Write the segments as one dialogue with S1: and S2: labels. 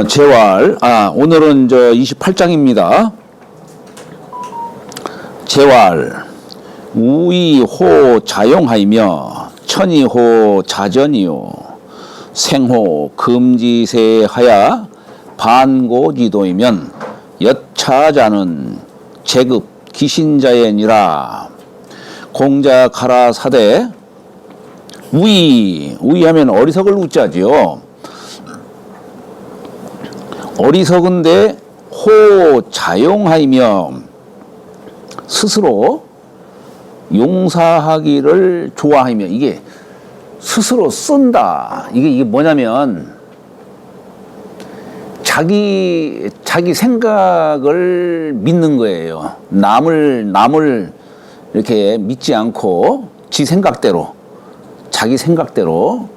S1: 재활. 오늘은 28장입니다. 재활. 우이호 자용하이며 천이호 자전이요 생호 금지세하야 반고지도이면 여차자는 제급 기신자예니라. 공자가라 사대. 우이하면 어리석을 우자지요. 어리석은데 호자용하이며 스스로 용사하기를 좋아하며, 이게 스스로 쓴다. 이게 뭐냐면 자기 생각을 믿는 거예요. 남을 이렇게 믿지 않고 지 생각대로, 자기 생각대로.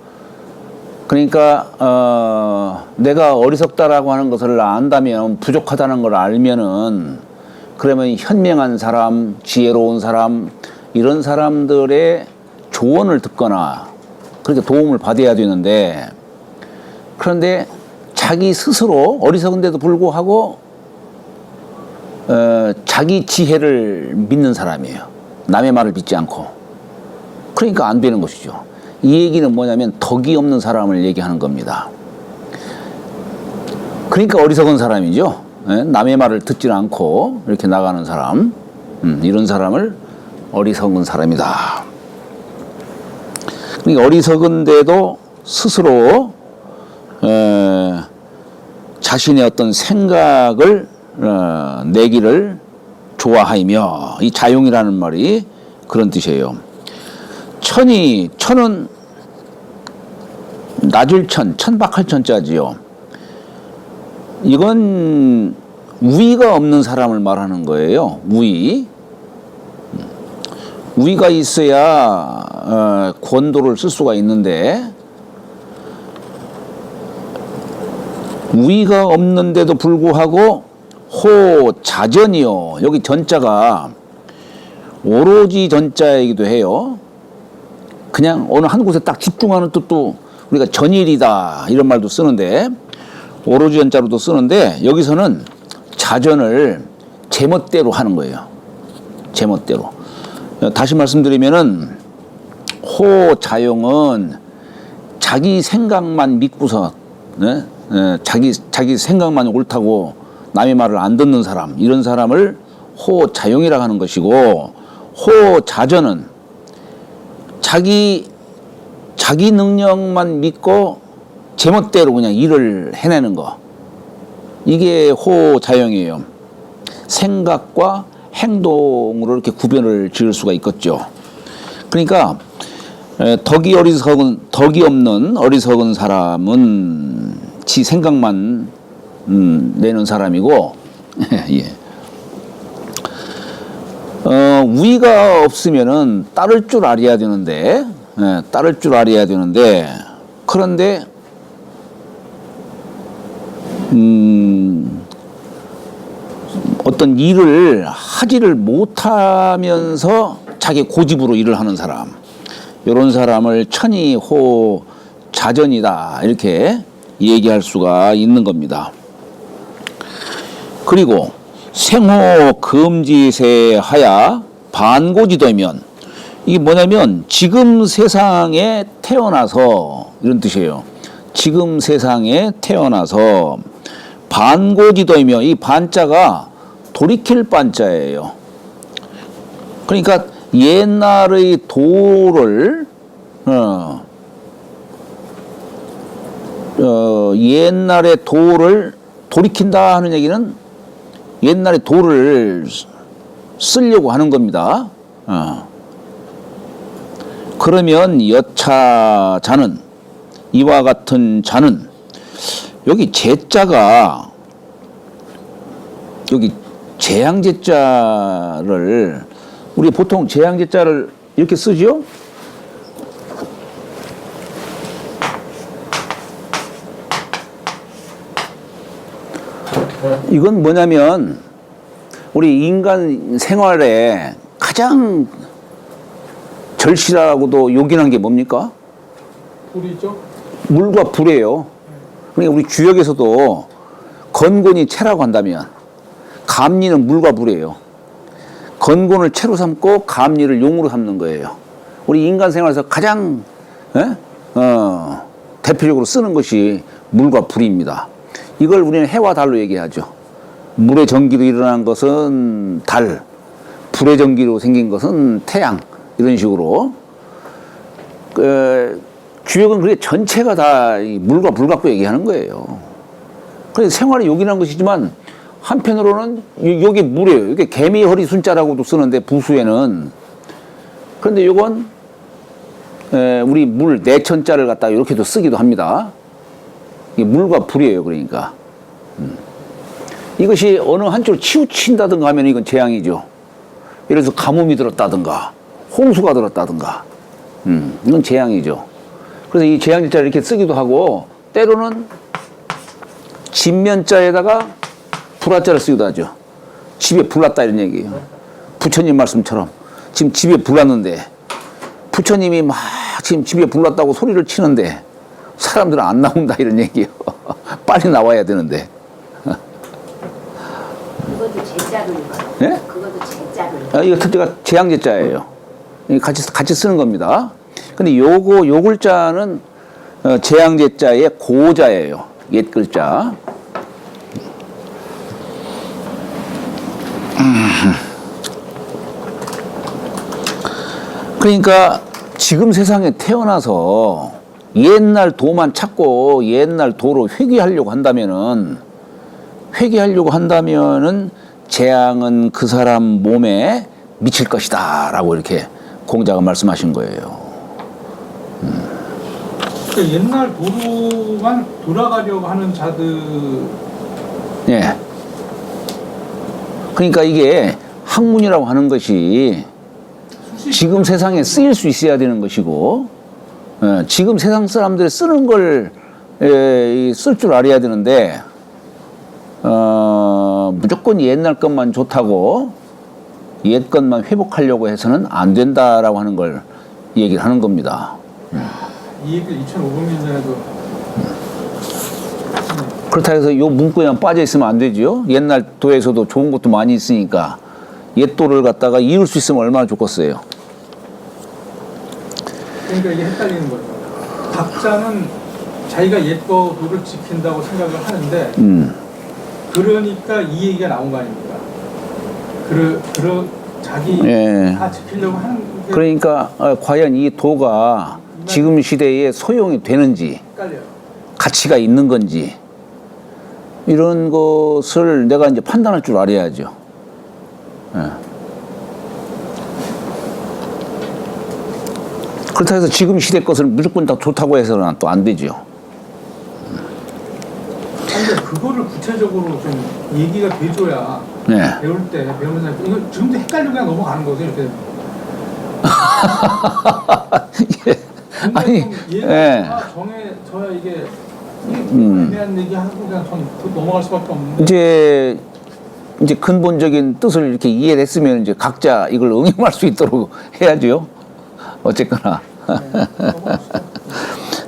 S1: 그러니까 내가 어리석다라고 하는 것을 안다면, 부족하다는 걸 알면은, 그러면 현명한 사람, 지혜로운 사람, 이런 사람들의 조언을 듣거나 그렇게 도움을 받아야 되는데, 그런데 자기 스스로 어리석은데도 불구하고 자기 지혜를 믿는 사람이에요. 남의 말을 믿지 않고. 그러니까 안 되는 것이죠. 이 얘기는 뭐냐면 덕이 없는 사람을 얘기하는 겁니다. 그러니까 어리석은 사람이죠. 남의 말을 듣지 않고 이렇게 나가는 사람, 이런 사람을 어리석은 사람이다. 그러니까 어리석은데도 스스로 자신의 어떤 생각을 내기를 좋아하며, 이 자용이라는 말이 그런 뜻이에요. 천은 낮을 천박할 천자지요. 이건 우위가 없는 사람을 말하는 거예요. 우위가 있어야 권도를 쓸 수가 있는데, 우위가 없는데도 불구하고 호자전이요. 여기 전자가 오로지 전자이기도 해요. 그냥 어느 한 곳에 딱 집중하는 뜻도 우리가 전일이다 이런 말도 쓰는데, 오로지 전자로도 쓰는데, 여기서는 자전을 제멋대로 하는 거예요. 제멋대로. 다시 말씀드리면은 호자용은 자기 생각만 믿고서, 자기 생각만 옳다고 남의 말을 안 듣는 사람, 이런 사람을 호자용이라고 하는 것이고, 호자전은 자기 능력만 믿고 제멋대로 그냥 일을 해내는 거, 이게 호자용이에요. 생각과 행동으로 이렇게 구별을 지을 수가 있겠죠. 그러니까 덕이 없는 어리석은 사람은 지 생각만 내는 사람이고, 예. 우위가 없으면은 따를 줄 알아야 되는데, 그런데 어떤 일을 하지를 못하면서 자기 고집으로 일을 하는 사람, 이런 사람을 천이호 자전이다 이렇게 얘기할 수가 있는 겁니다. 그리고 생호 금지세하야 반고지도이면, 이게 뭐냐면 지금 세상에 태어나서, 이런 뜻이에요. 지금 세상에 태어나서 반고지도이며, 이 반자가 돌이킬 반자예요. 그러니까 옛날의 도를 옛날의 도를 돌이킨다 하는 얘기는 옛날의 도를 쓰려고 하는 겁니다. 그러면 여차자는, 이와 같은 자는, 여기 제자가, 여기 재앙제자를, 우리 보통 재앙제자를 이렇게 쓰죠? 이건 뭐냐면 우리 인간 생활에 가장 절실하고도 요긴한 게 뭡니까?
S2: 불이죠?
S1: 물과 불이에요. 그러니까 우리 주역에서도 건곤이 채라고 한다면 감리는 물과 불이에요. 건곤을 채로 삼고 감리를 용으로 삼는 거예요. 우리 인간 생활에서 가장 대표적으로 쓰는 것이 물과 불입니다. 이걸 우리는 해와 달로 얘기하죠. 물의 전기로 일어난 것은 달, 불의 전기로 생긴 것은 태양, 이런 식으로. 주역은 그게 전체가 다 물과 불 갖고 얘기하는 거예요. 그래서 생활의 욕이라는 것이지만 한편으로는 여기 물이에요. 이게 개미 허리 순자라고도 쓰는데 부수에는. 그런데 이건 우리 물 내천자를 갖다 이렇게도 쓰기도 합니다. 이게 물과 불이에요. 그러니까 이것이 어느 한쪽으로 치우친다든가 하면 이건 재앙이죠. 예를 들어서 가뭄이 들었다든가 홍수가 들었다든가 이건 재앙이죠. 그래서 이 재앙자를 이렇게 쓰기도 하고 때로는 진면자에다가 불화자를 쓰기도 하죠. 집에 불났다 이런 얘기예요. 부처님 말씀처럼 지금 집에 불났는데 부처님이 막 지금 집에 불났다고 소리를 치는데 사람들은 안 나온다 이런 얘기예요. 빨리 나와야 되는데.
S2: 그것도 제자를
S1: 네?
S2: 그것도 제자를.
S1: 이거 특제가 재앙제자예요. 같이 쓰는 겁니다. 근데 요 글자는 재앙제자의 고자예요. 옛 글자. 그러니까 지금 세상에 태어나서 옛날 도만 찾고 옛날 도로 회귀하려고 한다면은 재앙은 그 사람 몸에 미칠 것이다 라고 이렇게 공자가 말씀하신 거예요.
S3: 그러니까 옛날 도로만 돌아가려고 하는 자들.
S1: 예. 그러니까 이게 학문이라고 하는 것이 지금 세상에 쓰일 수 있어야 되는 것이고, 지금 세상 사람들이 쓰는 걸 쓸 줄 알아야 되는데, 무조건 옛날 것만 좋다고 옛 것만 회복하려고 해서는 안 된다라고 하는 걸 얘기를 하는 겁니다.
S3: 이 얘기를 2,500년 전에도.
S1: 그렇다 해서 요 문구에만 빠져 있으면 안 되죠. 옛날 도에서도 좋은 것도 많이 있으니까 옛 도를 갖다가 이룰 수 있으면 얼마나 좋겠어요.
S3: 그러니까 이게 헷갈리는 거죠. 각자는 자기가 옛 도를 지킨다고 생각을 하는데, 그러니까 이 얘기가 나온 거 아닙니까? 자기 다 지키려고 하는 게.
S1: 그러니까 과연 이 도가 지금 시대에 소용이 되는지,
S3: 헷갈려요.
S1: 가치가 있는 건지, 이런 것을 내가 이제 판단할 줄 알아야죠. 그렇다고 해서 지금 시대 것을 무조건 다 좋다고 해서는 또 안 되죠.
S3: 근데 그거를 구체적으로 좀 얘기가 돼줘야 배울 때 배우면서 이거 지금도 헷갈리고 그냥 넘어가는 거죠 이렇게.
S1: 예. 아니,
S3: 저야 이게 애매한 얘기하고 그냥 전 넘어갈 수밖에 없는데.
S1: 이제 근본적인 뜻을 이렇게 이해를 했으면 이제 각자 이걸 응용할 수 있도록 해야죠. 어쨌거나.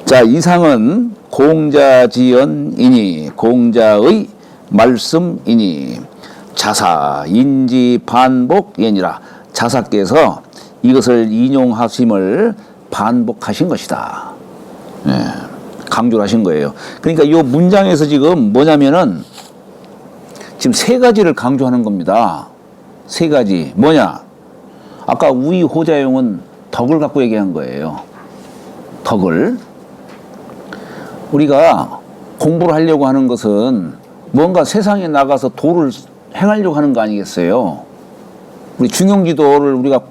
S1: 자, 이상은 공자지연이니 공자의 말씀이니 자사 인지 반복예니라. 자사께서 이것을 인용하심을 반복하신 것이다. 강조를 하신 거예요. 그러니까 이 문장에서 지금 뭐냐면은 지금 세 가지를 강조하는 겁니다. 세 가지. 뭐냐? 아까 우의호자용은 덕을 갖고 얘기한 거예요. 덕을. 우리가 공부를 하려고 하는 것은 뭔가 세상에 나가서 도를 행하려고 하는 거 아니겠어요? 우리 중용지도를 우리가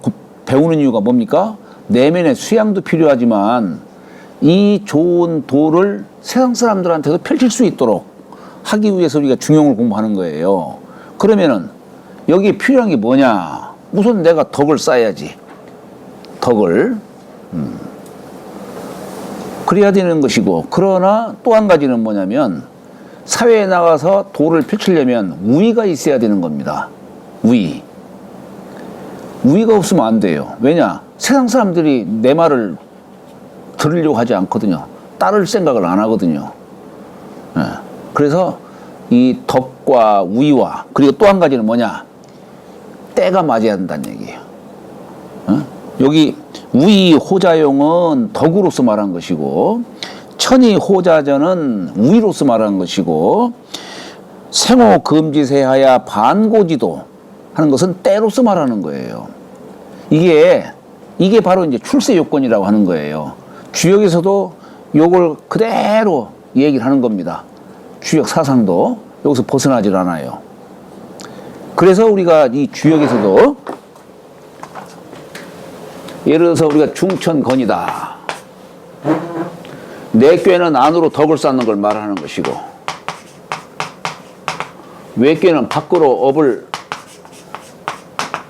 S1: 배우는 이유가 뭡니까? 내면의 수양도 필요하지만 이 좋은 도를 세상 사람들한테도 펼칠 수 있도록 하기 위해서 우리가 중용을 공부하는 거예요. 그러면은 여기 필요한 게 뭐냐? 우선 내가 덕을 쌓아야지. 덕을. 그래야 되는 것이고, 그러나 또 한 가지는 뭐냐면 사회에 나가서 도를 펼치려면 우위가 있어야 되는 겁니다. 우위. 우위가 없으면 안 돼요. 왜냐? 세상 사람들이 내 말을 들으려고 하지 않거든요. 따를 생각을 안 하거든요. 그래서 이 덕과 우위와 그리고 또 한 가지는 뭐냐? 때가 맞아야 한다는 얘기예요. 어? 여기 우위 호자용은 덕으로서 말한 것이고 천이 호자전은 우위로서 말한 것이고 생호 금지세하야 반고지도 하는 것은 때로서 말하는 거예요. 이게 바로 이제 출세 요건이라고 하는 거예요. 주역에서도 요걸 그대로 얘기를 하는 겁니다. 주역 사상도 여기서 벗어나질 않아요. 그래서 우리가 이 주역에서도 예를 들어서 우리가 중천건이다. 내 꾀는 안으로 덕을 쌓는 걸 말하는 것이고 외 꾀는 밖으로 업을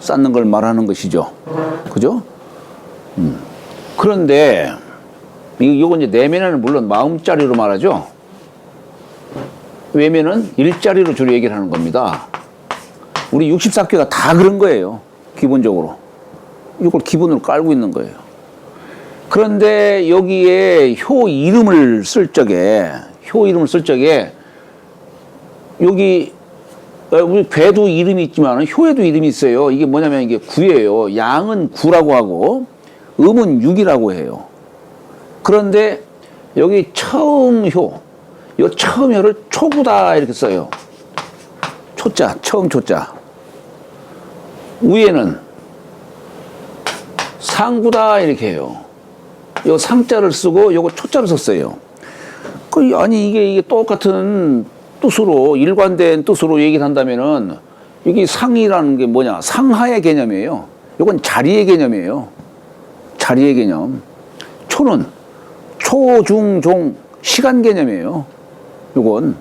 S1: 쌓는 걸 말하는 것이죠. 그죠? 그런데 이건 이제 내면에는 물론 마음자리로 말하죠. 외면은 일자리로 주로 얘기를 하는 겁니다. 우리 64卦가 다 그런 거예요. 기본적으로. 이걸 기본으로 깔고 있는 거예요. 그런데 여기에 효 이름을 쓸 적에 여기 우리 괴도 이름이 있지만 효에도 이름이 있어요. 이게 뭐냐면 이게 구예요. 양은 구라고 하고 음은 육이라고 해요. 그런데 여기 처음 효, 요 처음 효를 초구다 이렇게 써요. 초자, 처음 초자. 위에는 상구다 이렇게 해요. 요 상자를 쓰고 요거 초자를 썼어요. 아니 이게 똑같은 뜻으로 일관된 뜻으로 얘기를 한다면은 여기 상이라는 게 뭐냐? 상하의 개념이에요. 요건 자리의 개념이에요. 자리의 개념. 초는 초, 중, 종 시간 개념이에요. 요건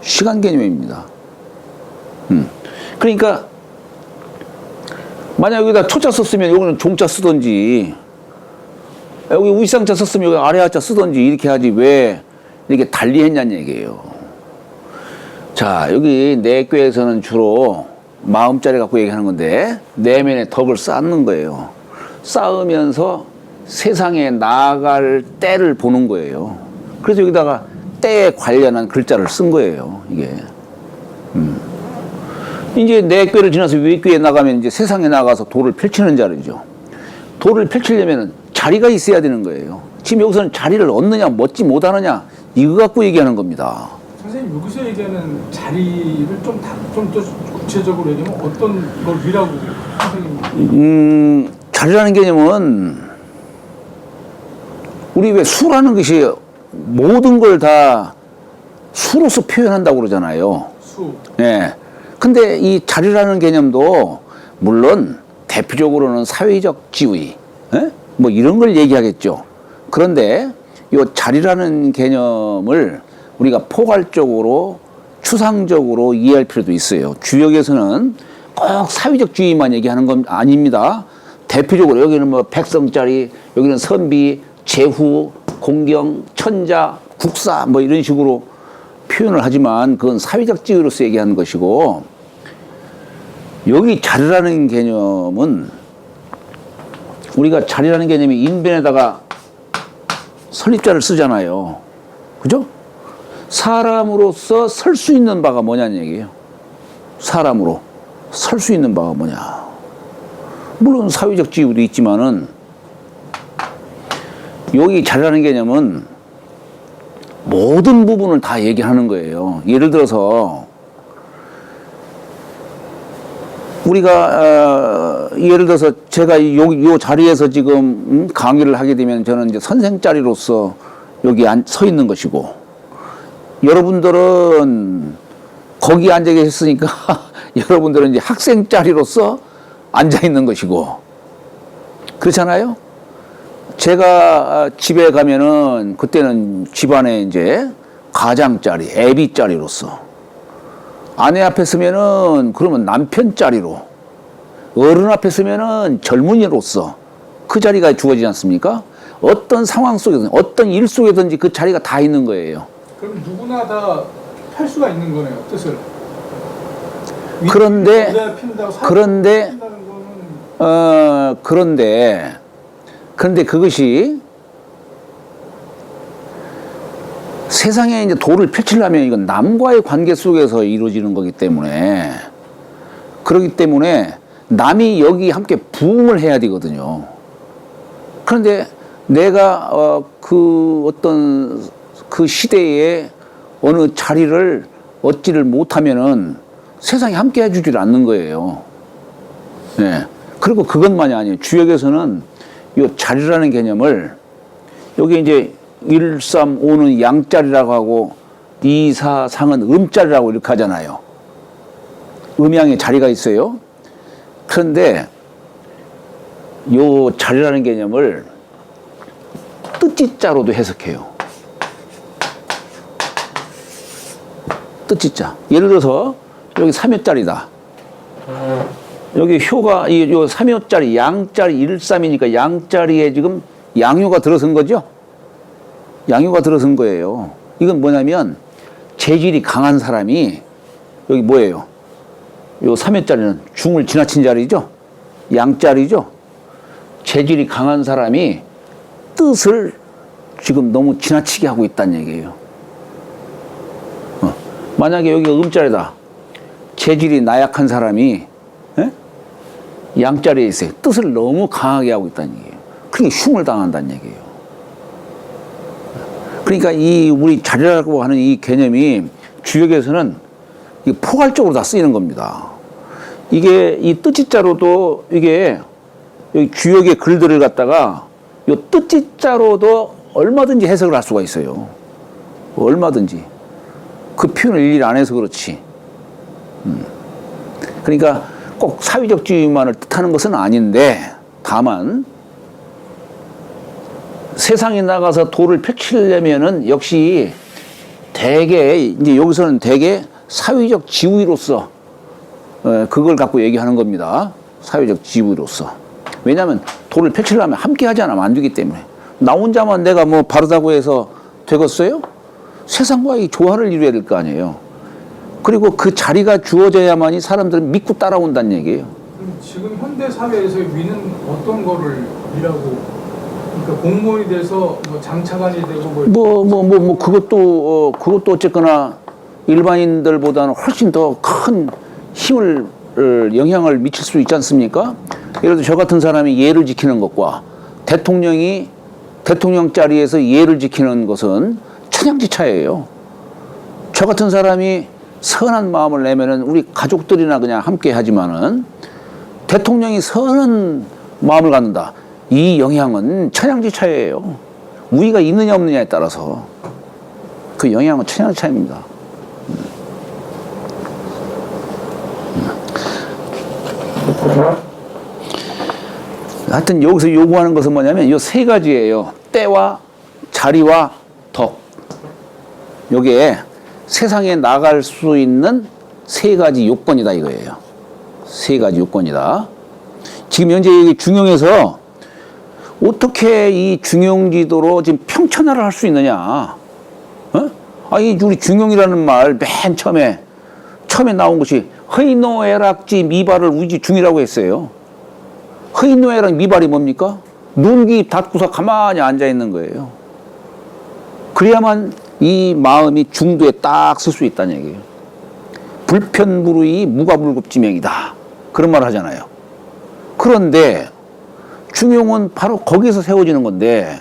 S1: 시간 개념입니다. 그러니까 만약 여기다 초자 썼으면 여기는 종자 쓰든지 여기 우상자 썼으면 여기 아래하자 쓰든지 이렇게 하지 왜 이렇게 달리 했냐는 얘기예요. 자, 여기 내꾀에서는 주로 마음자리 갖고 얘기하는 건데 내면에 덕을 쌓는 거예요. 쌓으면서 세상에 나아갈 때를 보는 거예요. 그래서 여기다가 때에 관련한 글자를 쓴 거예요. 이게. 이제 내꾀를 지나서 외꾀에 나가면 이제 세상에 나가서 도를 펼치는 자리죠. 도를 펼치려면 자리가 있어야 되는 거예요. 지금 여기서는 자리를 얻느냐, 얻지 못하느냐, 이거 갖고 얘기하는 겁니다.
S3: 선생님, 여기서 얘기하는 자리를 좀 더 구체적으로 얘기하면 어떤 걸 미라고 선생님?
S1: 자리라는 개념은 우리 왜 수라는 것이 모든 걸 다 수로서 표현한다고 그러잖아요.
S3: 수.
S1: 예. 근데 이 자리라는 개념도 물론 대표적으로는 사회적 지위, 예? 뭐 이런 걸 얘기하겠죠. 그런데 이 자리라는 개념을 우리가 포괄적으로 추상적으로 이해할 필요도 있어요. 주역에서는 꼭 사회적 지위만 얘기하는 건 아닙니다. 대표적으로 여기는 뭐 백성자리, 여기는 선비, 제후, 공경, 천자, 국사 뭐 이런 식으로 표현을 하지만 그건 사회적 지위로서 얘기하는 것이고 여기 자리라는 개념은 우리가 자리라는 개념이 인변에다가 설립자를 쓰잖아요. 그죠? 사람으로서 설 수 있는 바가 뭐냐는 얘기예요. 사람으로 설 수 있는 바가 뭐냐. 물론 사회적 지위도 있지만은 여기 자리라는 개념은 모든 부분을 다 얘기하는 거예요. 예를 들어서 우리가 예를 들어서 제가 요 자리에서 지금 강의를 하게 되면 저는 이제 선생 자리로서 여기 서 있는 것이고 여러분들은 거기 앉아 계셨으니까 여러분들은 이제 학생 자리로서 앉아 있는 것이고 그렇잖아요. 제가 집에 가면은 그때는 집안에 이제 가장 자리, 애비 자리로서 아내 앞에 서면은 그러면 남편 자리로 어른 앞에 서면은 젊은이로서 그 자리가 주어지지 않습니까? 어떤 상황 속에든 어떤 일 속에든지 그 자리가 다 있는 거예요.
S3: 그럼 누구나 다 펼 수가 있는 거네요, 뜻을.
S1: 그런데 그것이 세상에 이제 도를 펼치려면 이건 남과의 관계 속에서 이루어지는 거기 때문에 그렇기 때문에 남이 여기 함께 부응을 해야 되거든요. 그런데 내가 그 어떤 그 시대에 어느 자리를 얻지를 못하면은 세상이 함께 해주질 않는 거예요. 네. 그리고 그것만이 아니에요. 주역에서는 이 자리라는 개념을 여기 이제 1, 3, 5는 양자리라고 하고 2, 4, 상은 음자리라고 이렇게 하잖아요. 음양의 자리가 있어요. 그런데 요 자리라는 개념을 뜻지자로도 해석해요. 뜻지자. 예를 들어서 여기 3여짜리다. 여기 효가 요 3여짜리 양자리 1, 3이니까 양자리에 지금 양효가 들어선 거죠. 양효가 들어선 거예요. 이건 뭐냐면 재질이 강한 사람이 여기 뭐예요? 요 3여짜리는 중을 지나친 자리죠. 양자리죠. 재질이 강한 사람이 뜻을 지금 너무 지나치게 하고 있다는 얘기예요. 만약에 여기가 음자리다. 재질이 나약한 사람이 양자리에 있어요. 뜻을 너무 강하게 하고 있다는 얘기예요. 그게 흉을 당한다는 얘기예요. 그러니까 이 우리 자리라고 하는 이 개념이 주역에서는 포괄적으로 다 쓰이는 겁니다. 이게 이 뜻지자로도 이게 여기 주역의 글들을 갖다가 이 뜻지자로도 얼마든지 해석을 할 수가 있어요. 얼마든지. 그 표현을 일일이 안 해서 그렇지. 그러니까 꼭 사회적 지위만을 뜻하는 것은 아닌데 다만 세상에 나가서 도를 펼치려면은 역시 대개 이제 여기서는 대개 사회적 지위로서 그걸 갖고 얘기하는 겁니다. 사회적 지위로서. 왜냐하면 도를 펼치려면 함께 하지 않으면 안 되기 때문에. 나 혼자만 내가 뭐 바르다고 해서 되겠어요? 세상과의 조화를 이루어야 될 거 아니에요. 그리고 그 자리가 주어져야만이 사람들은 믿고 따라온다는 얘기예요.
S3: 그럼 지금 현대 사회에서 위는 어떤 거를 위라고? 그러니까 공무원이 돼서 뭐 장차관이 되고
S1: 그것도 어쨌거나 일반인들보다는 훨씬 더 큰 힘을 영향을 미칠 수 있지 않습니까? 예를 들어 저 같은 사람이 예를 지키는 것과 대통령이 대통령 자리에서 예를 지키는 것은 천양지차예요. 저 같은 사람이 선한 마음을 내면은 우리 가족들이나 그냥 함께 하지만은 대통령이 선한 마음을 갖는다. 이 영향은 천양지차예요. 우위가 있느냐 없느냐에 따라서 그 영향은 천양지차입니다. 하여튼 여기서 요구하는 것은 뭐냐면 이 세 가지예요. 때와 자리와 덕. 요게 세상에 나갈 수 있는 세 가지 요건이다 이거예요. 세 가지 요건이다. 지금 현재 중용에서 어떻게 이 중용지도로 지금 평천화를 할 수 있느냐? 이 우리 중용이라는 말 맨 처음에 나온 것이 허인노애락지 미발을 우지 중이라고 했어요. 허인노애락 미발이 뭡니까? 눈기 닫고서 가만히 앉아 있는 거예요. 그래야만 이 마음이 중도에 딱 쓸 수 있다는 얘기예요. 불편불의 무가불급지명이다. 그런 말 하잖아요. 그런데 중용은 바로 거기서 세워지는 건데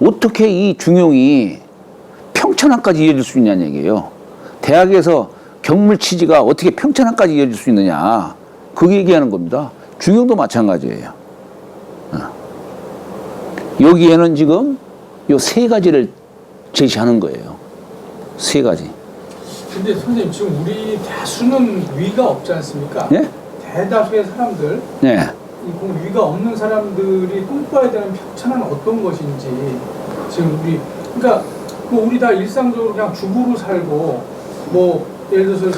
S1: 어떻게 이 중용이 평천화까지 이어질 수 있냐는 얘기예요. 대학에서 경물 취지가 어떻게 평천화까지 이어질 수 있느냐. 그게 얘기하는 겁니다. 중용도 마찬가지예요. 여기에는 지금 요 세 가지를 제시하는 거예요. 세 가지.
S3: 근데 선생님 지금 우리 다수는 위가 없지 않습니까?
S1: 네?
S3: 대다수의 사람들,
S1: 네.
S3: 이 위가 없는 사람들이 꿈꿔야 되는 평천은 어떤 것인지 지금 그러니까 뭐 우리 다 일상적으로 그냥 주부로 살고 뭐 예를 들어서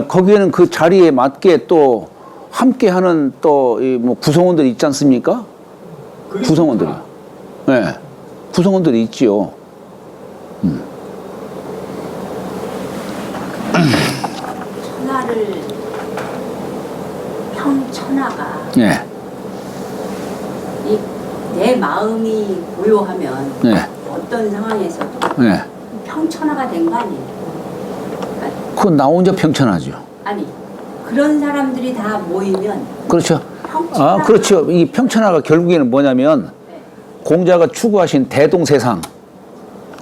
S1: 거기에는 그 자리에 맞게 또 함께하는 또 뭐 구성원들이 있지 않습니까? 구성원들이. 네. 구성원들이 있지요.
S2: 천하를 평천하가
S1: 네.
S2: 내 마음이 고요하면
S1: 네.
S2: 어떤 어떤 상황에서도
S1: 네.
S2: 평천하가 된 거 아니에요?
S1: 그건 나 혼자 평천하죠.
S2: 아니 그런 사람들이 다 모이면
S1: 그렇죠.
S2: 평천하.
S1: 아, 그렇죠. 이 평천하가 결국에는 뭐냐면
S2: 네.
S1: 공자가 추구하신 대동세상.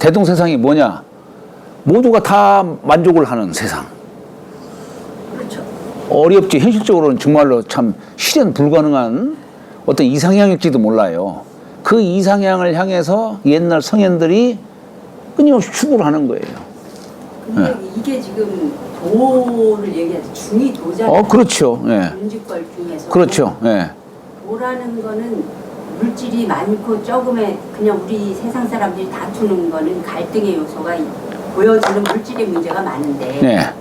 S1: 대동세상이 뭐냐? 모두가 다 만족을 하는 세상.
S2: 그렇죠.
S1: 어렵지. 현실적으로는 정말로 참 실현 불가능한 어떤 이상향일지도 몰라요. 그 이상향을 향해서 옛날 성현들이 끊임없이 추구를 하는 거예요.
S2: 근데 이게 지금 도를 얘기하지 중이 도잖아요.
S1: 그렇죠. 예.
S2: 음직걸 중에서
S1: 그렇죠. 예.
S2: 도라는 거는 물질이 많고 적음에 그냥 우리 세상 사람들이 다투는 거는 갈등의 요소가 보여지는 물질의 문제가 많은데
S1: 네.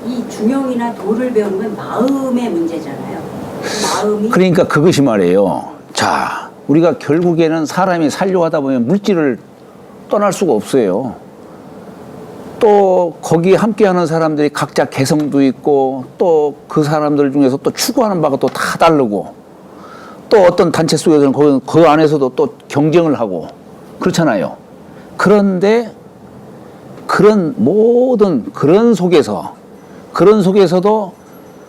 S2: 이 중용이나 도를 배우는 건 마음의 문제잖아요. 그 마음이
S1: 그러니까 그것이 말이에요. 자, 우리가 결국에는 사람이 살려고 하다 보면 물질을 떠날 수가 없어요. 또 거기에 함께하는 사람들이 각자 개성도 있고 또 그 사람들 중에서 또 추구하는 바가 또 다 다르고 또 어떤 단체 속에서는 그 안에서도 또 경쟁을 하고 그렇잖아요. 그런데 그런 모든 그런 속에서도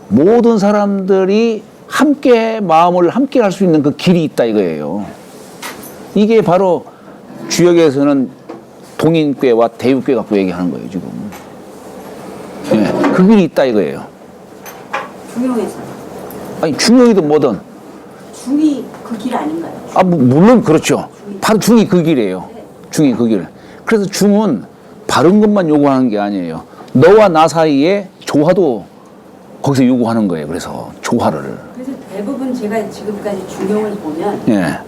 S1: 모든 사람들이 함께 마음을 함께 할 수 있는 그 길이 있다 이거예요. 이게 바로 주역에서는 동인괴와 대육괴 갖고 얘기하는 거예요 지금. 예, 그 길이 있다 이거예요.
S2: 중용에서
S1: 아니 중용이든 뭐든.
S2: 중이 그 길 아닌가요?
S1: 아 물론 그렇죠. 바로 중이 그 길이에요. 중이 그 길. 그래서 중은 바른 것만 요구하는 게 아니에요. 너와 나 사이에 조화도 거기서 요구하는 거예요. 그래서 조화를.
S2: 그래서 대부분 제가 지금까지 중용을 보면
S1: 예.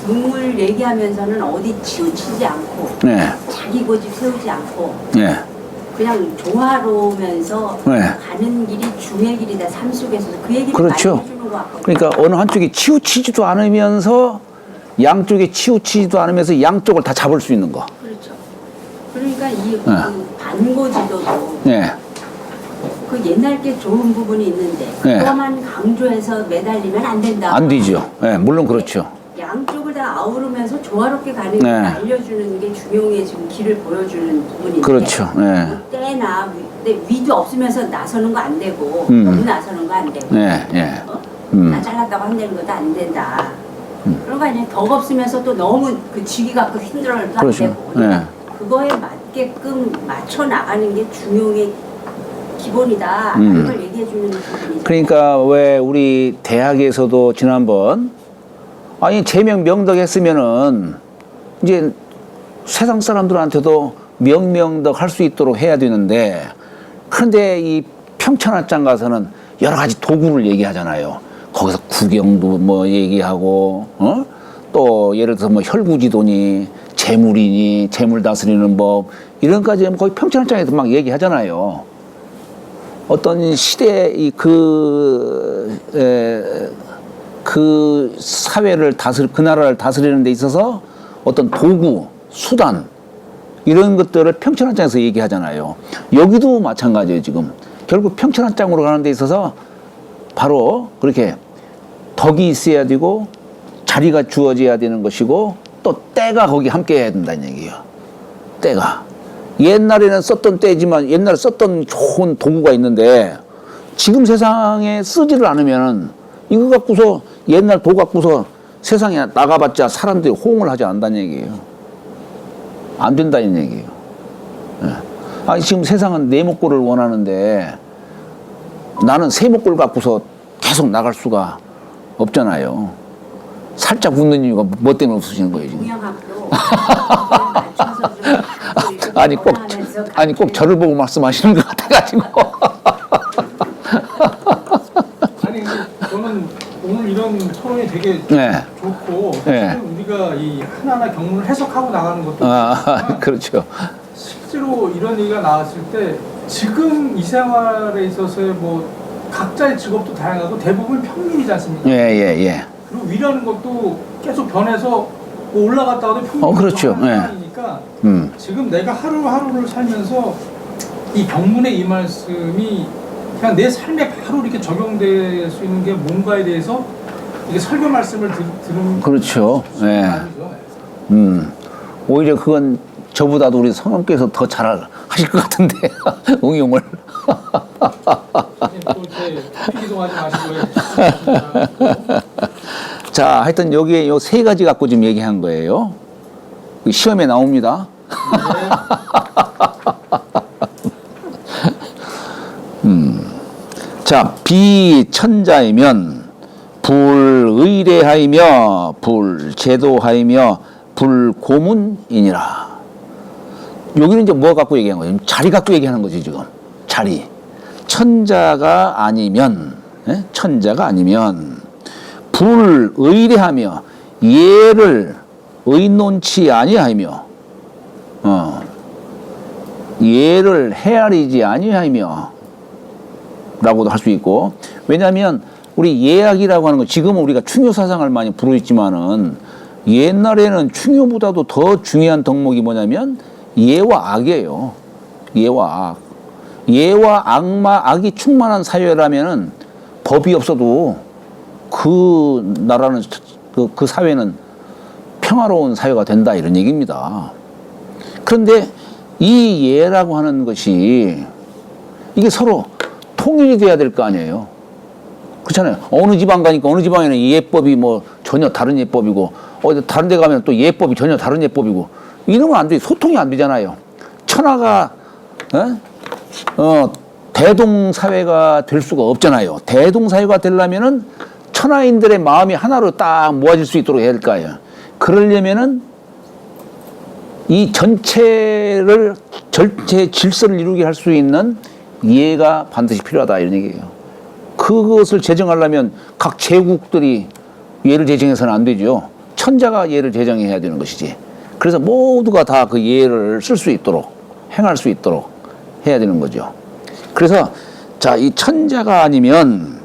S2: 중을 얘기하면서는 어디 치우치지 않고
S1: 네.
S2: 자기 고집 세우지 않고
S1: 예.
S2: 그냥 조화로우면서
S1: 네.
S2: 가는 길이 중의 길이다 삶 속에서 그 얘기를
S1: 그렇죠.
S2: 많이 해주는 것 같거든요.
S1: 그러니까 어느 한쪽이 치우치지도 않으면서 양쪽에 치우치지도 않으면서 양쪽을 다 잡을 수 있는 거.
S2: 그렇죠. 그러니까 이 그 반고지도도
S1: 예.
S2: 그 옛날 게 좋은 부분이 있는데
S1: 네.
S2: 그것만 강조해서 매달리면 안 된다.
S1: 안 되죠. 예, 물론 그렇죠.
S2: 양쪽을 다 아우르면서 조화롭게 가는
S1: 네.
S2: 걸 알려주는 게 중용의 지금 길을 보여주는 부분인데
S1: 그렇죠. 예.
S2: 때나 근데 위도 없으면서 나서는 거 안 되고
S1: 음.
S2: 너무 나서는 거 안 되고
S1: 예, 예.
S2: 어?
S1: 음.
S2: 나 잘났다고 한다는 것도 안 된다. 그런 거 아니에요. 덕 없으면서 또 너무 그 지기 갖고 힘들어도 안
S1: 그렇죠.
S2: 되고 그러니까 그거에 맞게끔 맞춰 나가는 게 중용의 기본이다. 하는 걸 얘기해 주는 부분이죠.
S1: 그러니까 왜 우리 대학에서도 지난번 아니 제명 명덕했으면은 이제 세상 사람들한테도 명명덕 할 수 있도록 해야 되는데 그런데 이 평천하장 가서는 여러 가지 도구를 얘기하잖아요. 거기서 구경도 뭐 얘기하고 또 예를 들어서 뭐 혈구지도니 재물이니 재물 다스리는 법 이런 까지 거의 평천하장에서 막 얘기하잖아요. 어떤 시대의 그 사회를 그 나라를 다스리는 데 있어서 어떤 도구, 수단, 이런 것들을 평천하장에서 얘기하잖아요. 여기도 마찬가지예요, 지금. 결국 평천하장으로 가는 데 있어서 바로 그렇게 덕이 있어야 되고 자리가 주어져야 되는 것이고 또 때가 거기 함께 해야 된다는 얘기예요. 때가. 옛날에는 썼던 때지만 옛날에 썼던 좋은 도구가 있는데 지금 세상에 쓰지를 않으면 이거 갖고서 옛날 도구 갖고서 세상에 나가봤자 사람들이 호응을 하지 않는다는 얘기예요. 안 된다는 얘기예요. 예. 아니 지금 세상은 네모꼴을 원하는데 나는 세모꼴 갖고서 계속 나갈 수가 없잖아요. 살짝 웃는 이유가 뭐 때문에 없으시는 거예요 지금?
S2: 동양학도 맞춰서 좀
S1: 아니 꼭 저를 보고 말씀하시는 것 같아가지고.
S3: 아니 저는 오늘 이런 토론이 되게
S1: 네.
S3: 좋고
S1: 네.
S3: 사실 우리가 이 하나하나 경문을 해석하고 나가는 것도 좋지만
S1: 그렇죠.
S3: 실제로 이런 얘기가 나왔을 때 지금 이 생활에 있어서의 뭐 각자의 직업도 다양하고 대부분 평민이지 않습니까?
S1: 예.
S3: 그리고 위라는 것도 계속 변해서 뭐 올라갔다가도 평민이
S1: 그렇죠.
S3: 하니까 지금 내가 하루하루를 살면서 이 경문의 이 말씀이 그냥 내 삶에 바로 이렇게 적용될 수 있는 게 뭔가에 대해서 이게 설교 말씀을 들은
S1: 그렇죠. 예.
S3: 아니죠.
S1: 오히려 그건 저보다도 우리 성함께서 더 잘 하실 것 같은데 응용을.
S3: 또제 피기송하지 마시고요.
S1: 자, 하여튼 여기에 요 세 가지 갖고 지금 얘기한 거예요. 시험에 나옵니다. 자, 비천자이면 불의례하이며 불제도하이며 불고문이니라. 여기는 이제 뭐 갖고 얘기한 거예요? 자리 갖고 얘기하는 거지 지금. 자리. 천자가 아니면, 천자가 아니면 불의례하며 예를 의논치 아니하며, 예를 헤아리지 아니하며 라고도 할 수 있고. 왜냐하면 우리 예학이라고 하는 거 지금은 우리가 충효 사상을 많이 부르있지만은 옛날에는 충효보다도 더 중요한 덕목이 뭐냐면 예와 악이에요. 예와 악. 예와 악이 충만한 사회라면은 법이 없어도 그 나라는 그 사회는 평화로운 사회가 된다 이런 얘기입니다. 그런데 이 예라고 하는 것이 이게 서로 통일이 돼야 될 거 아니에요. 그렇잖아요. 어느 지방 가니까 어느 지방에는 예법이 뭐 전혀 다른 예법이고 다른 데 가면 또 예법이 전혀 다른 예법이고 이러면 안 돼. 소통이 안 되잖아요. 천하가 대동사회가 될 수가 없잖아요. 대동사회가 되려면은 천하인들의 마음이 하나로 딱 모아질 수 있도록 해야 될 거 아니에요. 그러려면은 이 전체 질서를 이루게 할 수 있는 예가 반드시 필요하다 이런 얘기예요. 그것을 제정하려면 각 제국들이 예를 제정해서는 안 되죠. 천자가 예를 제정해야 되는 것이지. 그래서 모두가 다 그 예를 쓸 수 있도록 행할 수 있도록 해야 되는 거죠. 그래서 자, 이 천자가 아니면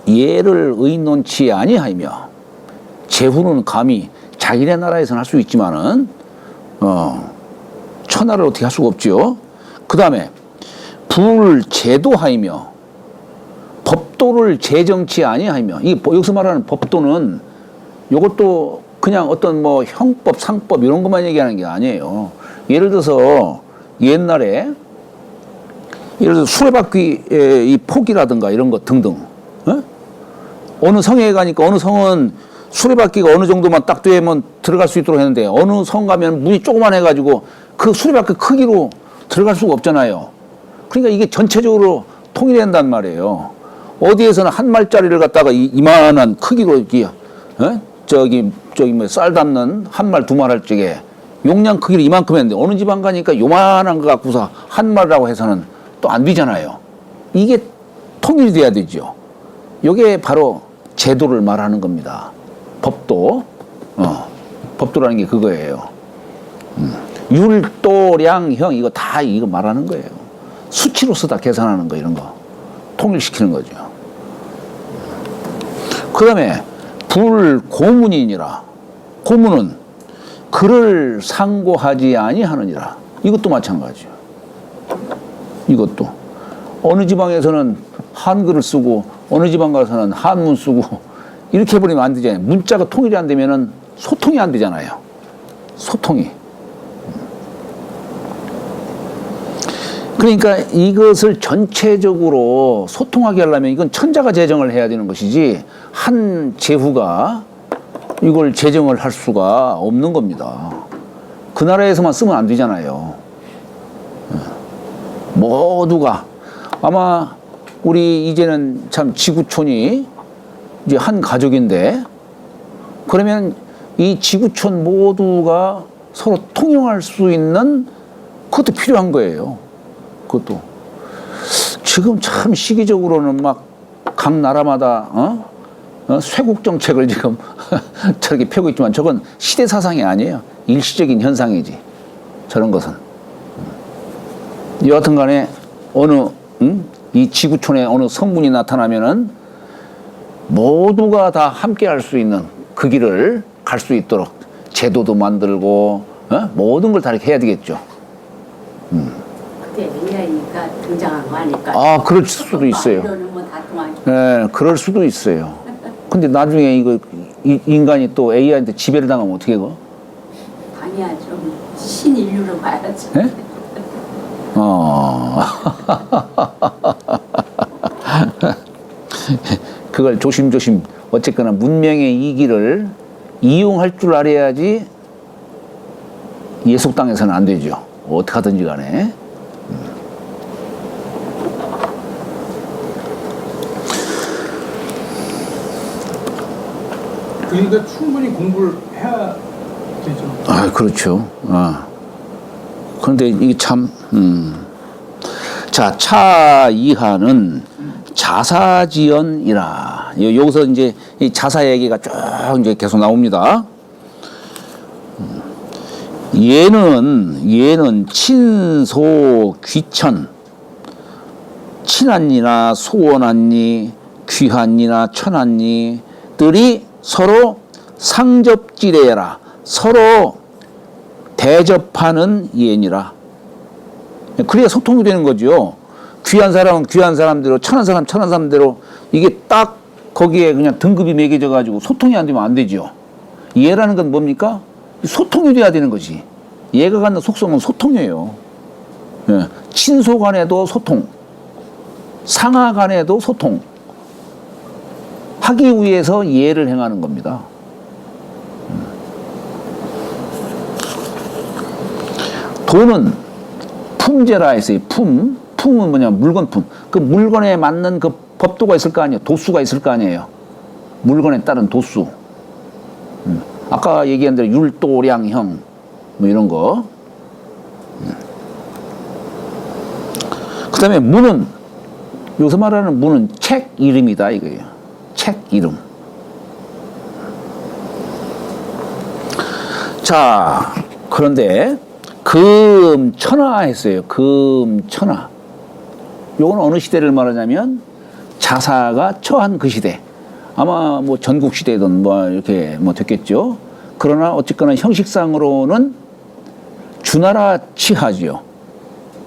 S1: 예를 의논치 아니하며 제후는 감히 자기네 나라에서는 할 수 있지만은 천하를 어떻게 할 수가 없죠. 그 다음에 불제도하이며 법도를 제정치 아니하며 여기서 말하는 법도는 이것도 그냥 어떤 뭐 형법, 상법 이런 것만 얘기하는 게 아니에요. 예를 들어서 옛날에 예를 들어서 수레바퀴의 이 폭이라든가 이런 것 등등 어느 성에 가니까 어느 성은 수레바퀴가 어느 정도만 딱 되면 들어갈 수 있도록 했는데 어느 성 가면 문이 조그만 해가지고 그 수레바퀴 크기로 들어갈 수가 없잖아요. 그러니까 이게 전체적으로 통일된단 말이에요. 어디에서는 한 말짜리를 갖다가 이만한 크기로 이렇게 저기 뭐 쌀 담는 한 말 두 말 할 적에 용량 크기를 이만큼 했는데 어느 지방 가니까 요만한 거 갖고서 한 말이라고 해서는 또 안 되잖아요. 이게 통일이 돼야 되죠. 이게 바로 제도를 말하는 겁니다. 법도. 법도라는 게 그거예요. 율도량형 이거 다 이거 말하는 거예요. 수치로서 다 계산하는 거 이런 거 통일시키는 거죠. 그 다음에 불고문이니라. 고문은 글을 상고하지 아니하느니라. 이것도 마찬가지죠. 이것도 어느 지방에서는 한글을 쓰고 어느 지방 가서는 한문 쓰고 이렇게 해버리면 안 되잖아요. 문자가 통일이 안 되면은 소통이 안 되잖아요. 소통이. 그러니까 이것을 전체적으로 소통하게 하려면 이건 천자가 제정을 해야 되는 것이지 한 제후가 이걸 제정을 할 수가 없는 겁니다. 그 나라에서만 쓰면 안 되잖아요. 모두가 아마 우리 이제는 참 지구촌이 이제 한 가족인데 그러면 이 지구촌 모두가 서로 통용할 수 있는 그것도 필요한 거예요. 그것도 지금 참 시기적으로는 막 각 나라마다 쇄국 정책을 지금 저렇게 펴고 있지만 저건 시대 사상이 아니에요. 일시적인 현상이지. 저런 것은 여하튼 간에 어느 이 지구촌에 어느 성분이 나타나면은 모두가 다 함께 할 수 있는 그 길을 갈 수 있도록 제도도 만들고 모든 걸 다 이렇게 해야 되겠죠.
S2: 그게 AI가 등장한 거 아닐까?
S1: 아, 그럴 수도 있어요.
S2: 이러는 뭐다 통하죠.
S1: 네, 그럴 수도 있어요. 근데 나중에 인간이 또 AI한테 지배를 당하면 어떻게 해?
S2: 아니야, 좀 신인류로 봐야지.
S1: 예? 그걸 조심조심 어쨌거나 문명의 이기를 이용할 줄 알아야지 예속당해서는 안 되죠. 어떻게 하든지 간에.
S3: 그러니까 충분히 공부를 해야 되죠.
S1: 아, 그렇죠. 그런데 이게 참, 자, 차이하는 자사지연이라. 여기서 이제 이 자사 얘기가 쭉 이제 계속 나옵니다. 얘는 친소 귀천, 친한니나 소원한니, 귀한니나 천한니들이 서로 상접지례라, 서로 대접하는 예니라. 그래야 소통이 되는 거죠. 귀한 사람은 귀한 사람대로, 천한 사람 천한 사람대로 이게 딱 거기에 그냥 등급이 매겨져 가지고 소통이 안 되면 안 되죠. 예라는 건 뭡니까? 소통이 돼야 되는 거지. 얘가 갖는 속성은 소통이에요. 예. 친소 간에도 소통, 상하 간에도 소통 하기 위해서 예를 행하는 겁니다. 돈은 품제라 했어요. 품은 뭐냐? 물건품. 그 물건에 맞는 그 법도가 있을 거 아니에요. 도수가 있을 거 아니에요. 물건에 따른 도수. 아까 얘기한 대로 율도량형 뭐 이런 거. 그 다음에 문은, 여기서 말하는 문은 책 이름이다 이거예요. 책 이름. 자, 그런데 금천하 했어요. 금천하. 요건 어느 시대를 말하냐면 자사가 처한 그 시대. 아마 뭐 전국 시대든 뭐 이렇게 뭐 됐겠죠. 그러나 어쨌거나 형식상으로는 주나라 치하지요.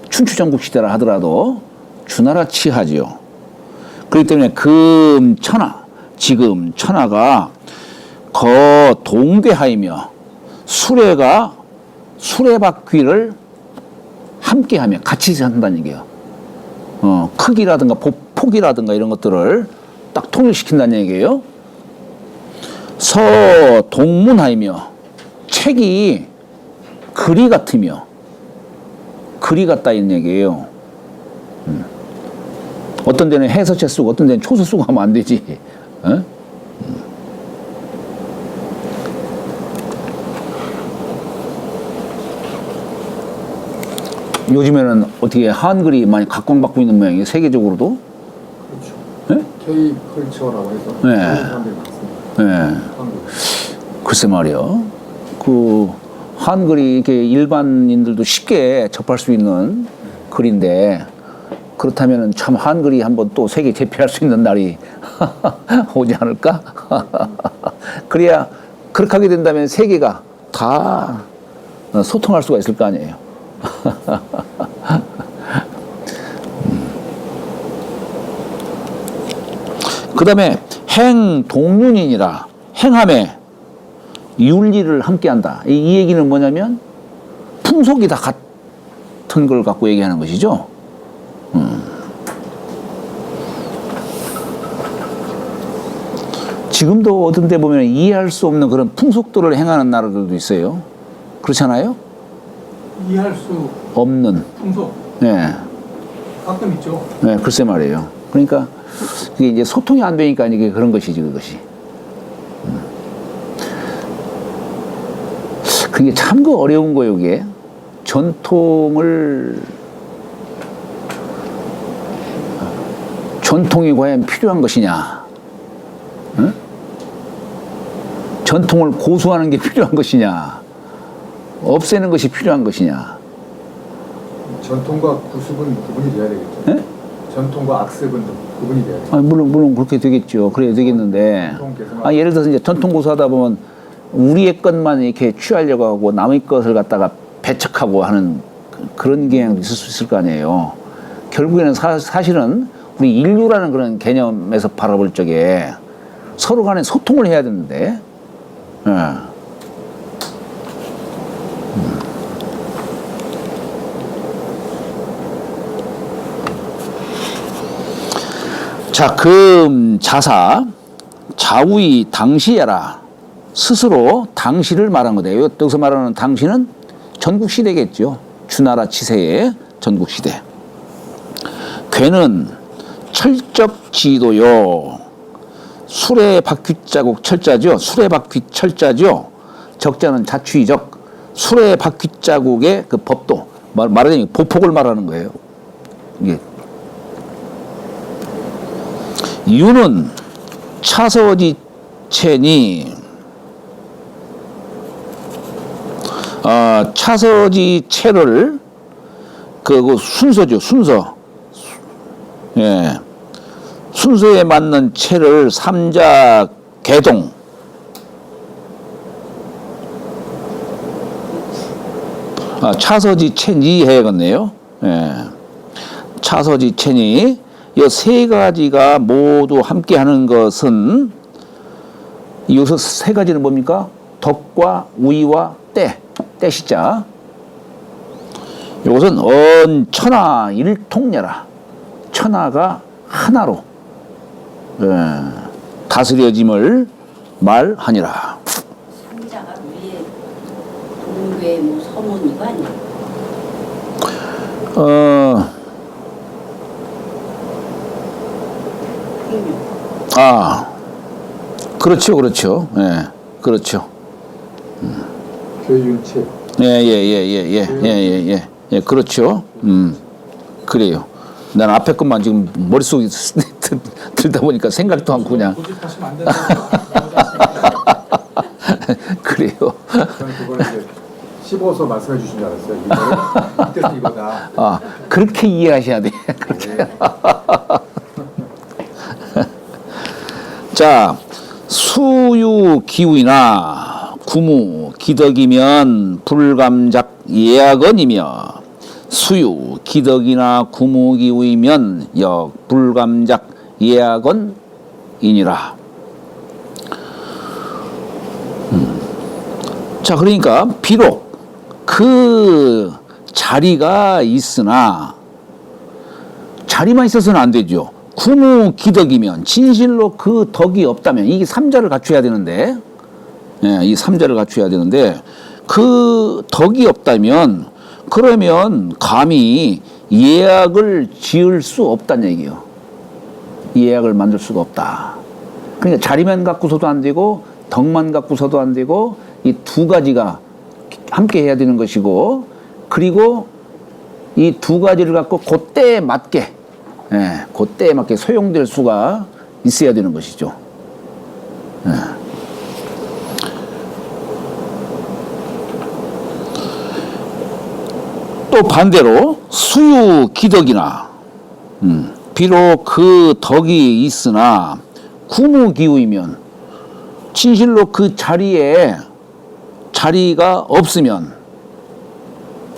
S1: 춘추전국 시대라 하더라도 주나라 치하지요. 그렇기 때문에 금천하, 지금 천하가 거동대하이며 수레바퀴를 함께하며 같이 한다는 얘기예요. 크기라든가 폭이라든가 이런 것들을 딱 통일시킨다는 얘기예요. 서동문하이며 책이 글이 같으며 글이 같다 이런 얘기예요. 어떤 데는 해서체 쓰고 어떤 데는 초서 쓰고 하면 안 되지. 요즘에는 어떻게 한글이 많이 각광받고 있는 모양이에요. 세계적으로도.
S4: 그렇죠.
S1: 네?
S4: K 컬처라고 해서
S1: 네.
S4: 사람들이 많습니다.
S1: 네.
S4: 한국.
S1: 글쎄 말이요. 그 한글이 이렇게 일반인들도 쉽게 접할 수 있는 글인데 그렇다면 참 한글이 한번 또 세계 대표할 수 있는 날이 오지 않을까? 그래야 그렇게 하게 된다면 세계가 다 소통할 수가 있을 거 아니에요. 그 다음에 행동윤이니라. 행함에 윤리를 함께한다. 이 얘기는 뭐냐면 풍속이 다 같은 걸 갖고 얘기하는 것이죠. 지금도 어떤 데 보면 이해할 수 없는 그런 풍속들을 행하는 나라들도 있어요. 그렇잖아요?
S3: 이해할 수
S1: 없는.
S3: 풍속
S1: 네.
S3: 가끔 있죠.
S1: 네, 글쎄 말이에요. 그러니까 그게 이제 소통이 안 되니까 이게 그런 것이지, 그것이. 그게 참 그 어려운 거예요, 이게. 전통이 과연 필요한 것이냐? 응? 전통을 고수하는 게 필요한 것이냐? 없애는 것이 필요한 것이냐?
S4: 전통과 구습은 구분이 돼야 되겠죠.
S1: 네?
S4: 전통과 악습은 구분이 돼야 되겠죠.
S1: 물론 그렇게 되겠죠. 그래야 되겠는데. 예를 들어서 이제 전통 고수하다 보면 우리의 것만 이렇게 취하려고 하고 남의 것을 갖다가 배척하고 하는 그런 경향도 있을 수 있을 거 아니에요. 결국에는 사실은 우리 인류라는 그런 개념에서 바라볼 적에 서로 간에 소통을 해야 되는데, 자, 금자사 좌우이 당시해라. 스스로 당시를 말한 거다. 여기서 말하는 당시는 전국시대겠죠. 주나라 치세의 전국시대. 괴는 철적지도요. 수레바퀴자국 철자죠. 수레바퀴 철자죠. 적자는 자취적. 수레바퀴자국의 그 법도 말하자면 보폭을 말하는 거예요. 이게 유는 차서지체니 차서지체를 그 순서죠. 순서. 예. 순서에 맞는 체를 삼자 개동. 차서지체니 해야겠네요. 예. 차서지체니 이 세 가지가 모두 함께 하는 것은 여기서 세 가지는 뭡니까? 덕과 우위와 때시자. 이것은 천하 일통례라. 천하가 하나로 다스려짐을 말하니라.
S2: 삼자가 위에 동교의 뭐 서문이가 아니야?
S1: 그렇죠, 그렇죠. 예, 그렇죠.
S4: 괴윤체.
S1: 예, 그렇죠. 그래요. 난 앞에 것만 지금 머릿속에 들다 보니까 생각도 않고 그냥.
S3: 고집하시면 안 된다.
S1: 그래요.
S4: 저는 그거는 이제 씹어서 말씀해 주신 줄 알았어요. 이때서 이거다.
S1: 그렇게 이해하셔야 돼.
S4: 네.
S1: 자, 수유기우이나 구무 기덕이면 불감작 예약언이며 수유 기덕이나 구무기우이면 역 불감작 예약언이니라. 자, 그러니까 비록 그 자리가 있으나 자리만 있어서는 안 되죠. 구무기덕이면 진실로 그 덕이 없다면 이게 삼자를 갖춰야 되는데, 예, 이 삼자를 갖춰야 되는데 그 덕이 없다면 그러면 감히 예약을 지을 수 없다는 얘기예요. 예약을 만들 수가 없다. 그러니까 자리만 갖고서도 안 되고 덕만 갖고서도 안 되고 이 두 가지가 함께 해야 되는 것이고, 그리고 이 두 가지를 갖고 그때에 맞게, 예, 그때에 맞게 소용될 수가 있어야 되는 것이죠. 예. 또 반대로 수유기덕이나 비록 그 덕이 있으나 구무기우이면 진실로 그 자리에 자리가 없으면,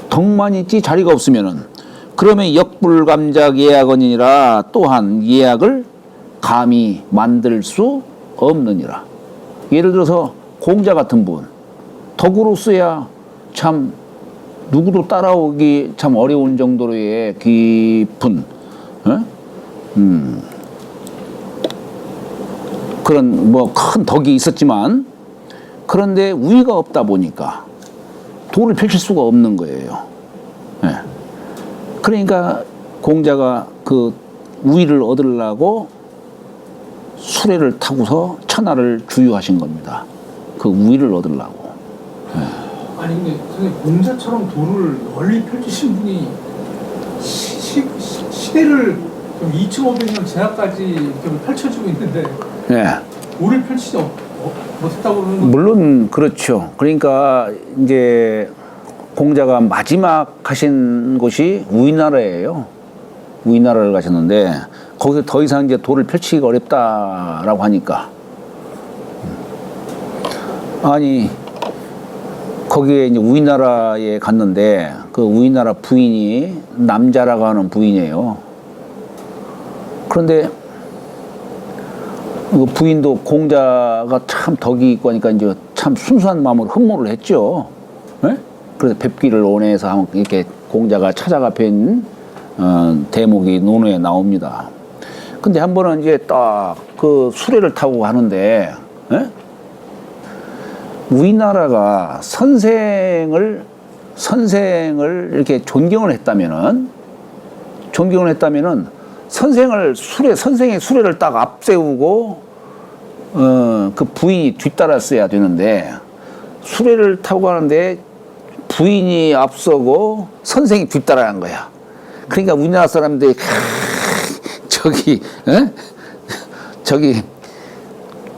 S1: 덕만 있지 자리가 없으면은 그러면 역불감작 예약언이니라. 또한 예약을 감히 만들 수 없느니라. 예를 들어서 공자 같은 분, 덕으로서야 참 누구도 따라오기 참 어려운 정도로의 깊은 그런 뭐 큰 덕이 있었지만, 그런데 우위가 없다 보니까 도를 펼칠 수가 없는 거예요. 예. 그러니까 공자가 그 우위를 얻으려고 수레를 타고서 천하를 주유하신 겁니다. 그 우위를 얻으려고. 예.
S3: 아니 근데 선생님, 공자처럼 도를 널리 펼치신 분이 시대를 2,500년 지나까지 이렇게 펼쳐주고 있는데
S1: 예.
S3: 도를 펼치지 못했다고 그러는 건
S1: 물론 그렇죠. 그러니까 이제 공자가 마지막 하신 곳이 우리나라예요. 우리나라를 가셨는데 거기서 더 이상 이제 도를 펼치기가 어렵다라고 하니까, 아니 거기에 이제 우리나라에 갔는데 그 우리나라 부인이 남자라고 하는 부인이에요. 그런데 그 부인도 공자가 참 덕이 있고 하니까 이제 참 순수한 마음으로 흠모를 했죠. 네? 그래서 뵙기를 원해서 이렇게 공자가 찾아가 뵌 대목이 논어에 나옵니다. 근데 한 번은 이제 딱 그 수레를 타고 가는데, 예? 우리나라가 선생을 이렇게 존경을 했다면은 선생의 수레를 딱 앞세우고, 그 부인이 뒤따랐어야 되는데, 수레를 타고 가는데 부인이 앞서고 선생이 뒤따라간 거야. 그러니까 우리나라 사람들이, 저기,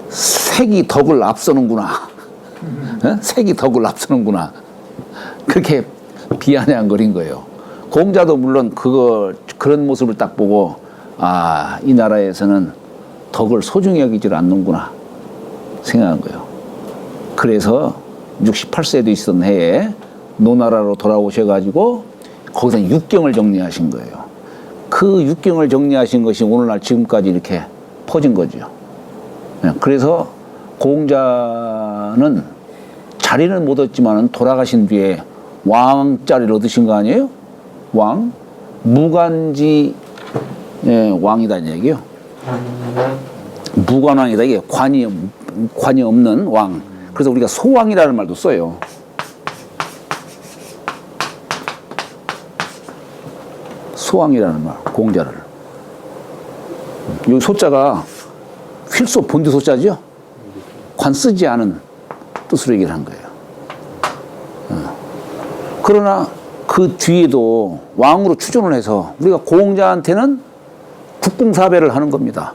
S1: 색이 덕을 앞서는구나. 색이 덕을 앞서는구나. 그렇게 비아냥거린 거예요. 공자도 물론 그런 모습을 딱 보고, 아, 이 나라에서는 덕을 소중히 여기질 않는구나 생각한 거예요. 그래서 68세도 있었던 해에 노나라로 돌아오셔가지고 거기서 육경을 정리하신 거예요. 그 육경을 정리하신 것이 오늘날 지금까지 이렇게 퍼진 거죠. 그래서 공자는 자리는 못 얻지만 돌아가신 뒤에 왕 자리를 얻으신 거 아니에요? 왕? 무관지 왕이다는 얘기요. 무관왕이다. 이게 관이 없는 왕. 그래서 우리가 소왕이라는 말도 써요. 소왕이라는 말, 공자를. 이 소자가 필소 본드 소자죠. 관 쓰지 않은 뜻으로 얘기를 한 거예요. 그러나 그 뒤에도 왕으로 추존을 해서 우리가 공자한테는 국궁사배를 하는 겁니다.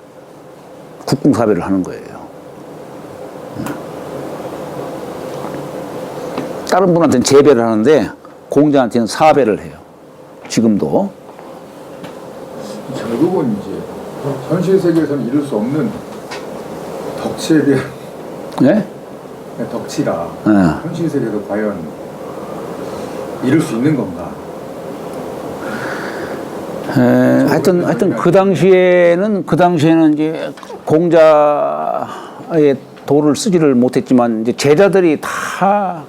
S1: 국궁사배를 하는 거예요. 다른 분한테는 제배를 하는데 공자한테는 사배를 해요. 지금도.
S4: 결국은 이제 현실 세계에서는 이룰 수 없는 덕치에 대한
S1: 네?
S4: 덕치가
S1: 네.
S4: 현실 세계에서 과연 이룰 수 있는 건가?
S1: 하여튼 그 당시에는 이제 공자의 도를 쓰지를 못했지만 이제 제자들이 다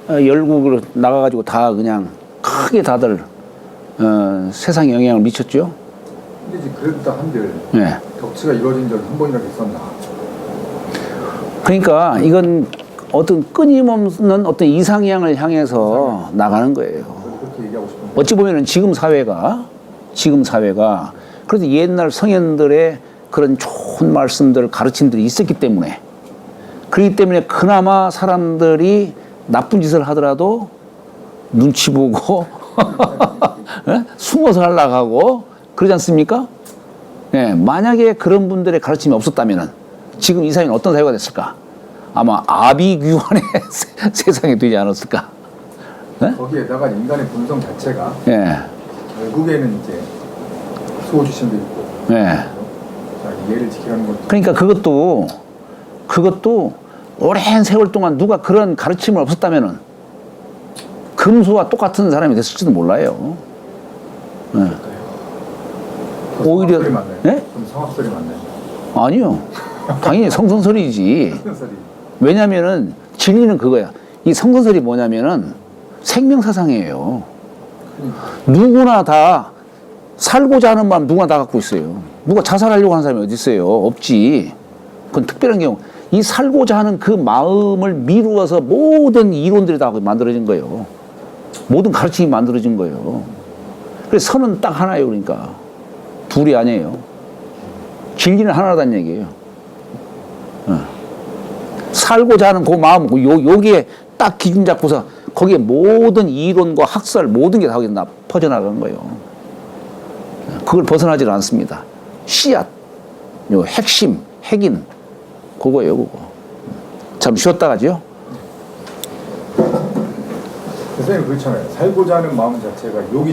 S1: 열국으로 나가가지고 다 그냥 크게 다들 세상에 영향을 미쳤죠.
S4: 근데 이제 그래도 한들
S1: 네.
S4: 덕치가 이루어진 적이 한 번이라도 있었나?
S1: 그러니까 이건 어떤 끊임없는 어떤 이상향을 향해서 나가는 거예요.
S4: 그렇게 얘기하고 싶은데.
S1: 어찌 보면은 지금 사회가 그래도 옛날 성현들의 그런 좋은 말씀들, 가르침들이 있었기 때문에, 그렇기 때문에 그나마 사람들이 나쁜 짓을 하더라도 눈치 보고 숨어서 하려고 하고 그러지 않습니까? 예, 만약에 그런 분들의 가르침이 없었다면은 지금 이 사회는 어떤 사회가 됐을까? 아마 아비규환의 세상이 되지 않았을까? 예?
S4: 거기에다가 인간의 본성 자체가
S1: 예,
S4: 결국에는 이제 수호주심도 있고,
S1: 예.
S4: 자, 예를 지키라는 것도.
S1: 그러니까 그것도 오랜 세월 동안 누가 그런 가르침을 없었다면은 금수와 똑같은 사람이 됐을지도 몰라요. 예. 오히려,
S4: 성악설이 맞나요?
S1: 예?
S4: 그럼 성악설이 맞나요?
S1: 아니요. 당연히 성선설이지.
S4: 성악설이.
S1: 왜냐면은 진리는 그거야. 이 성선설이 뭐냐면은 생명사상이에요. 누구나 다 살고자 하는 마음 누구나 다 갖고 있어요. 누가 자살하려고 하는 사람이 어디 있어요? 없지. 그건 특별한 경우. 이 살고자 하는 그 마음을 미루어서 모든 이론들이 다 만들어진 거예요. 모든 가르침이 만들어진 거예요. 그래서 선은 딱 하나예요. 그러니까 둘이 아니에요. 진리는 하나다는 얘기예요. 살고자 하는 그 마음, 여기에 딱 기준 잡고서 거기에 모든 이론과 학설 모든 게 다 거기서 퍼져나가는 거예요. 그걸 벗어나질 않습니다. 씨앗, 요 핵심, 핵인, 그거예요, 그거. 잠 쉬었다 가죠.
S4: 선생님 그렇잖아요. 살고자 하는 마음 자체가 욕이잖아요.